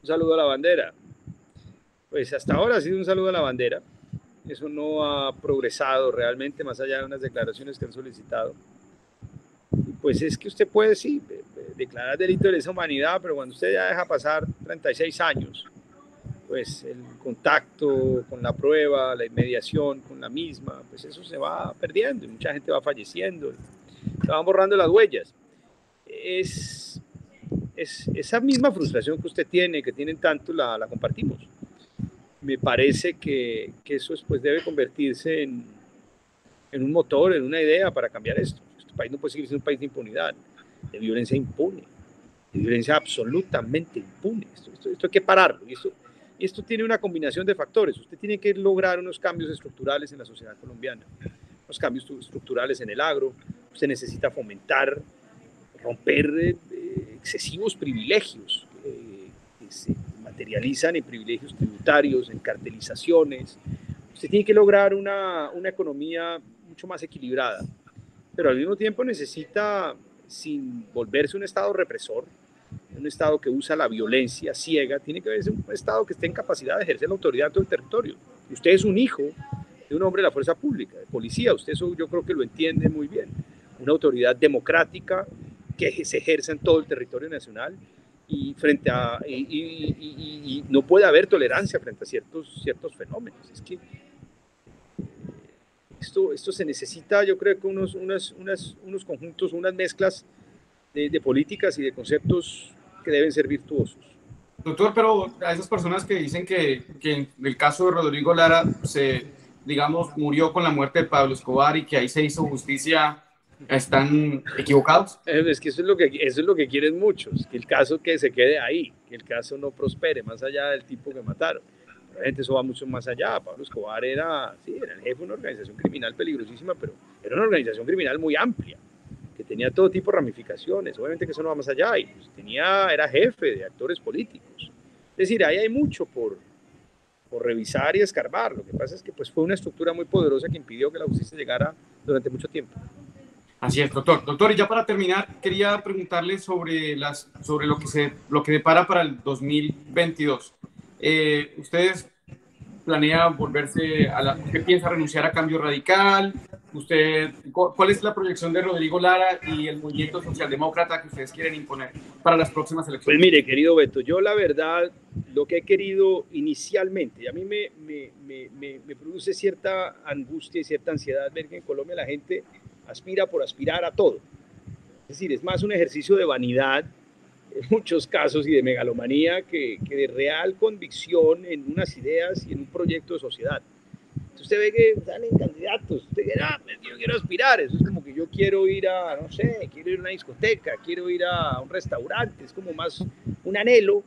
B: saludo a la bandera. Pues hasta ahora ha sido un saludo a la bandera. Eso no ha progresado realmente más allá de unas declaraciones que han solicitado. Pues es que usted puede, sí, declarar delito de lesa humanidad, pero cuando usted ya deja pasar 36 años, pues el contacto con la prueba, la inmediación con la misma, pues eso se va perdiendo y mucha gente va falleciendo, se van borrando las huellas. Es esa misma frustración que usted tiene, que tienen tanto, la compartimos. Me parece que eso después debe convertirse en un motor, en una idea para cambiar esto. Este país no puede seguir siendo un país de impunidad, de violencia impune, de violencia absolutamente impune. Esto hay que pararlo. Y esto tiene una combinación de factores. Usted tiene que lograr unos cambios estructurales en la sociedad colombiana, unos cambios estructurales en el agro. Usted necesita fomentar, romper excesivos privilegios que se materializan en privilegios tributarios, en cartelizaciones. Usted tiene que lograr una economía mucho más equilibrada, pero al mismo tiempo necesita, sin volverse un Estado represor, un Estado que usa la violencia ciega, tiene que ser un Estado que esté en capacidad de ejercer la autoridad en todo el territorio. Usted es un hijo de un hombre de la fuerza pública, de policía, usted eso yo creo que lo entiende muy bien. Una autoridad democrática que se ejerce en todo el territorio nacional y no puede haber tolerancia frente a ciertos fenómenos. Es que esto se necesita, yo creo que unos conjuntos, unas mezclas de políticas y de conceptos que deben ser virtuosos.
A: Doctor, pero a esas personas que dicen que en el caso de Rodrigo Lara digamos, murió con la muerte de Pablo Escobar y que ahí se hizo justicia, ¿están equivocados?
B: Es que eso es lo que quieren muchos, que el caso que se quede ahí, que el caso no prospere más allá del tipo que mataron. Realmente eso va mucho más allá. Pablo Escobar era el jefe de una organización criminal peligrosísima, pero era una organización criminal muy amplia, que tenía todo tipo de ramificaciones. Obviamente que eso no va más allá, y pues era jefe de actores políticos. Es decir, ahí hay mucho por revisar y escarbar. Lo que pasa es que pues, fue una estructura muy poderosa que impidió que la justicia llegara durante mucho tiempo.
A: Así es, doctor. Doctor, y ya para terminar, quería preguntarle sobre lo que depara para el 2022. ¿Ustedes planea usted piensa renunciar a Cambio Radical? ¿Cuál es la proyección de Rodrigo Lara y el movimiento socialdemócrata que ustedes quieren imponer para las próximas elecciones?
B: Pues mire, querido Beto, yo la verdad, lo que he querido inicialmente, a mí me produce cierta angustia y cierta ansiedad ver que en Colombia la gente aspira por aspirar a todo. Es decir, es más un ejercicio de vanidad en muchos casos y de megalomanía que de real convicción en unas ideas y en un proyecto de sociedad. Entonces usted ve que salen candidatos, usted dice, yo quiero aspirar, eso es como que yo quiero ir a, no sé, quiero ir a una discoteca, quiero ir a un restaurante, es como más un anhelo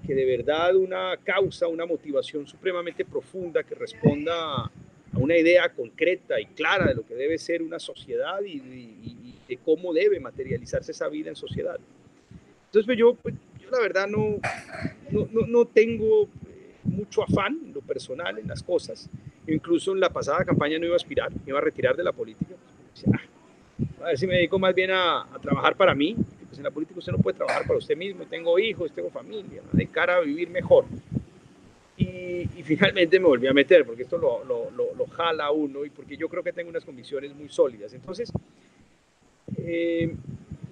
B: que de verdad una causa, una motivación supremamente profunda que responda a una idea concreta y clara de lo que debe ser una sociedad y de cómo debe materializarse esa vida en sociedad. Entonces pues yo la verdad no tengo mucho afán en lo personal en las cosas. Incluso en la pasada campaña no iba a aspirar, me iba a retirar de la política. A ver si me dedico más bien a trabajar para mí. Pues en la política usted no puede trabajar para usted mismo. Tengo hijos, tengo familia, ¿no? De cara a vivir mejor. Y finalmente me volví a meter, porque esto lo jala a uno y porque yo creo que tengo unas convicciones muy sólidas. Entonces,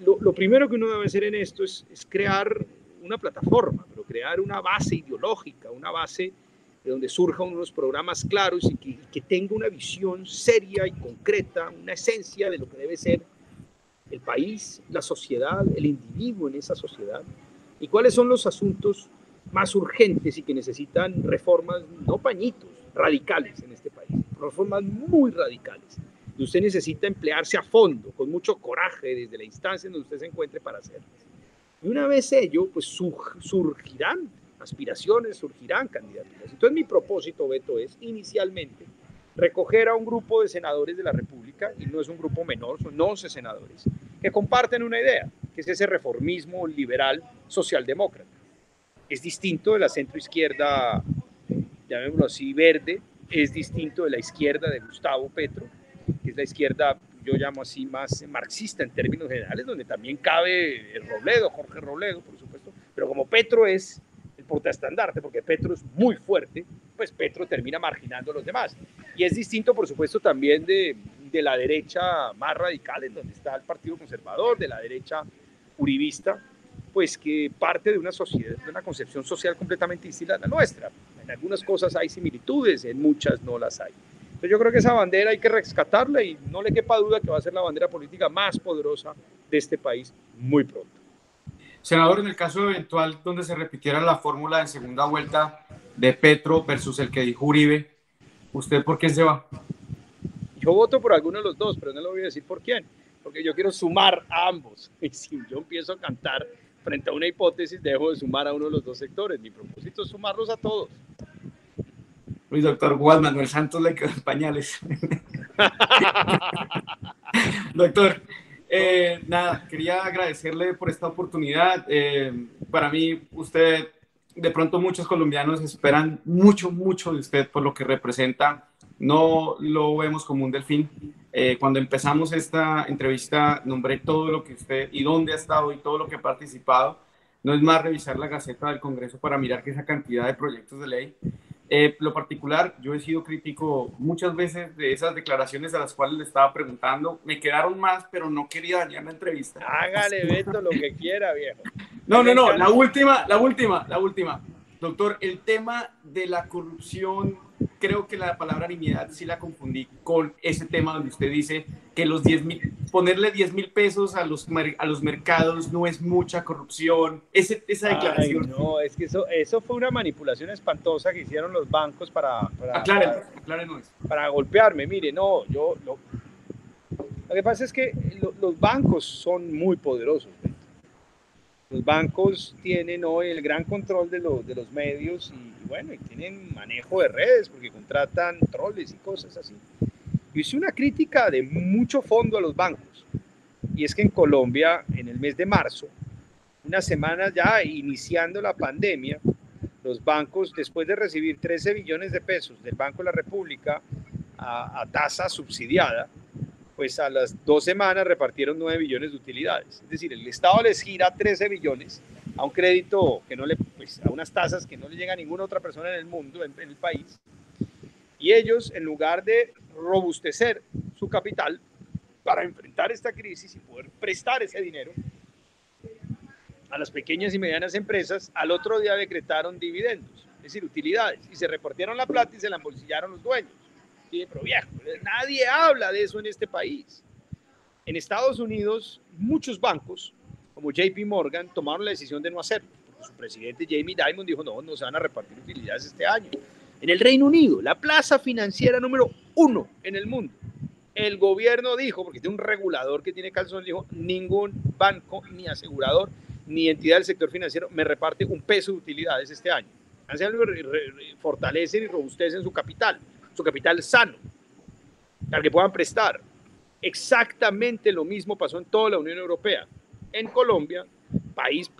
B: lo primero que uno debe hacer en esto es crear una plataforma, pero crear una base ideológica, una base de donde surjan unos programas claros y que tenga una visión seria y concreta, una esencia de lo que debe ser el país, la sociedad, el individuo en esa sociedad, y cuáles son los asuntos más urgentes y que necesitan reformas, no pañitos, radicales en este país, reformas muy radicales. Y usted necesita emplearse a fondo, con mucho coraje, desde la instancia en donde usted se encuentre para hacerlo. Y una vez ello, pues surgirán aspiraciones, surgirán candidaturas. Entonces mi propósito, Beto, es inicialmente recoger a un grupo de senadores de la República, y no es un grupo menor, son 11 senadores, que comparten una idea, que es ese reformismo liberal socialdemócrata. Es distinto de la centroizquierda, llamémoslo así, verde, es distinto de la izquierda de Gustavo Petro, que es la izquierda, yo llamo así, más marxista en términos generales, donde también cabe Robledo, Jorge Robledo, por supuesto, pero como Petro es el portaestandarte, porque Petro es muy fuerte, pues Petro termina marginando a los demás. Y es distinto, por supuesto, también de la derecha más radical, en donde está el Partido Conservador, de la derecha uribista, pues que parte de una sociedad, de una concepción social completamente distinta a la nuestra. En algunas cosas hay similitudes, en muchas no las hay. Entonces yo creo que esa bandera hay que rescatarla y no le quepa duda que va a ser la bandera política más poderosa de este país muy pronto.
A: Senador, en el caso eventual donde se repitiera la fórmula de segunda vuelta de Petro versus el que dijo Uribe, ¿usted por quién se va?
B: Yo voto por alguno de los dos, pero no le voy a decir por quién, porque yo quiero sumar a ambos. Y si yo empiezo a cantar frente a una hipótesis, dejo de sumar a uno de los dos sectores. Mi propósito es sumarlos a todos.
A: Luis, doctor Juan Manuel Santos le quedó en pañales. Doctor, nada, quería agradecerle por esta oportunidad. Para mí, usted, de pronto muchos colombianos esperan mucho, mucho de usted por lo que representa. No lo vemos como un delfín. Cuando empezamos esta entrevista, nombré todo lo que usted y dónde ha estado y todo lo que ha participado. No es más revisar la Gaceta del Congreso para mirar que esa cantidad de proyectos de ley. Lo particular, yo he sido crítico muchas veces de esas declaraciones a las cuales le estaba preguntando. Me quedaron más, pero no quería dañar la entrevista.
B: Hágale, Beto, lo que quiera, viejo.
A: No, la última. Doctor, el tema de la corrupción, creo que la palabra nimiedad sí la confundí con ese tema donde usted dice que los 10,000, ponerle 10,000 pesos a los mercados no es mucha corrupción. Esa declaración.
B: Ay, no, es que eso fue una manipulación espantosa que hicieron los bancos para golpearme. Mire, no, lo que pasa es que los bancos son muy poderosos, ¿sí? Los bancos tienen hoy el gran control de los medios y bueno, y tienen manejo de redes porque contratan troles y cosas así. Yo hice una crítica de mucho fondo a los bancos y es que en Colombia, en el mes de marzo, unas semanas ya iniciando la pandemia, los bancos, después de recibir 13 billones de pesos del Banco de la República a tasa subsidiada, pues a las 2 semanas repartieron 9 billones de utilidades. Es decir, el Estado les gira 13 billones a un crédito que no le, pues a unas tasas que no le llega a ninguna otra persona en el mundo, en el país. Y ellos, en lugar de robustecer su capital para enfrentar esta crisis y poder prestar ese dinero a las pequeñas y medianas empresas, al otro día decretaron dividendos, es decir, utilidades, y se repartieron la plata y se la embolsillaron los dueños. Sí, pero viejo, nadie habla de eso en este país. En Estados Unidos, muchos bancos, como JP Morgan, tomaron la decisión de no hacerlo, porque su presidente Jamie Dimon dijo, no se van a repartir utilidades este año. En el Reino Unido, la plaza financiera número 1 en el mundo, el gobierno dijo, porque tiene un regulador que tiene calzón, dijo, ningún banco, ni asegurador, ni entidad del sector financiero me reparte un peso de utilidades este año. Fortalecen y robustecen su capital sano, al que puedan prestar. Exactamente lo mismo pasó en toda la Unión Europea. En Colombia, país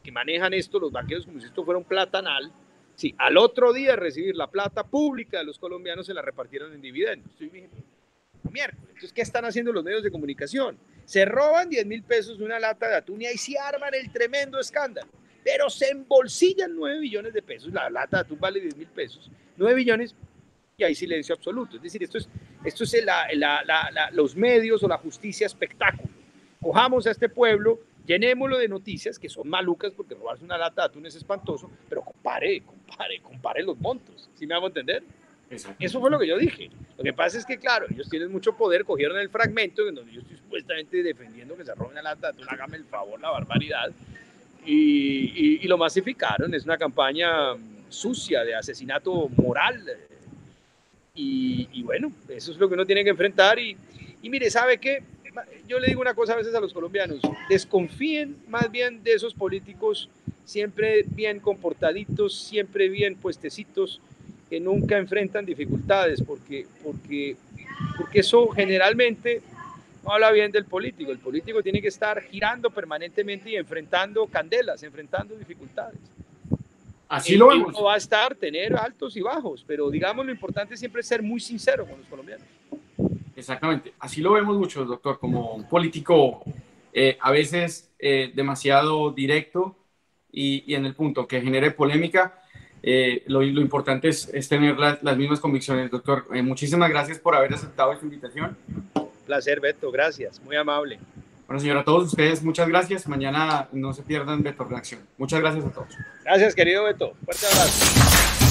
B: que manejan esto, los banqueros como si esto fuera un platanal, sí, al otro día de recibir la plata pública de los colombianos se la repartieron en dividendos. Miércoles. Entonces, ¿qué están haciendo los medios de comunicación? Se roban 10,000 pesos de una lata de atún y ahí sí arman el tremendo escándalo. Pero se embolsillan 9 billones de pesos. La lata de atún vale 10,000 pesos. 9 billones y hay silencio absoluto. Es decir, esto es los medios o la justicia espectáculo. Cojamos a este pueblo llenémoslo de noticias que son malucas, porque robarse una lata de atún es espantoso, pero compare los montos, ¿sí me hago entender? Exacto. Eso fue lo que yo dije. Lo que pasa es que, claro, ellos tienen mucho poder, cogieron el fragmento en donde yo estoy supuestamente defendiendo que se roben una lata de atún, hágame el favor, la barbaridad, y lo masificaron. Es una campaña sucia de asesinato moral, y bueno, eso es lo que uno tiene que enfrentar. Y mire, ¿sabe qué? Yo le digo una cosa a veces a los colombianos: desconfíen más bien de esos políticos siempre bien comportaditos, siempre bien puestecitos, que nunca enfrentan dificultades, porque eso generalmente no habla bien del político. El político tiene que estar girando permanentemente y enfrentando candelas, enfrentando dificultades.
A: Así lo vemos.
B: No va a estar, tener altos y bajos, pero digamos, lo importante siempre es ser muy sincero con los colombianos.
A: Exactamente, así lo vemos muchos, doctor, como un político a veces demasiado directo y en el punto que genere polémica. Lo importante es tener las mismas convicciones, doctor. Muchísimas gracias por haber aceptado esta invitación.
B: Placer, Beto, gracias, muy amable.
A: Bueno, señora, a todos ustedes, muchas gracias. Mañana no se pierdan Beto Reacción. Muchas gracias a todos.
B: Gracias, querido Beto. Fuerte abrazo.